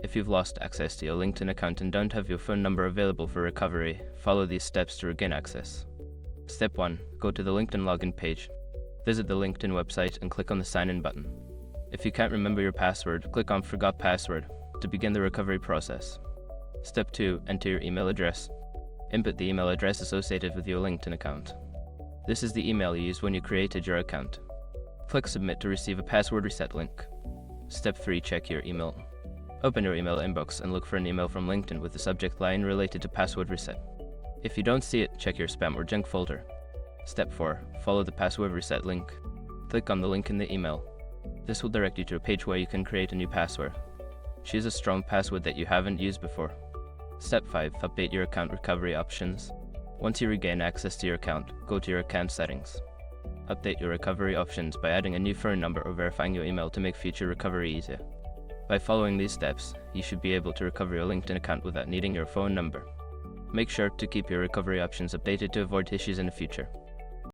If you've lost access to your LinkedIn account and don't have your phone number available for recovery, follow these steps to regain access. Step 1. Go to the LinkedIn login page. Visit the LinkedIn website and click on the Sign In button. If you can't remember your password, click on Forgot Password to begin the recovery process. Step 2. Enter your email address. Input the email address associated with your LinkedIn account. This is the email you used when you created your account. Click Submit to receive a password reset link. Step 3. Check your email. Open your email inbox and look for an email from LinkedIn with the subject line related to password reset. If you don't see it, check your spam or junk folder. Step 4. Follow the password reset link. Click on the link in the email. This will direct you to a page where you can create a new password. Choose a strong password that you haven't used before. Step 5. Update your account recovery options. Once you regain access to your account, go to your account settings. Update your recovery options by adding a new phone number or verifying your email to make future recovery easier. By following these steps, you should be able to recover your LinkedIn account without needing your phone number. Make sure to keep your recovery options updated to avoid issues in the future.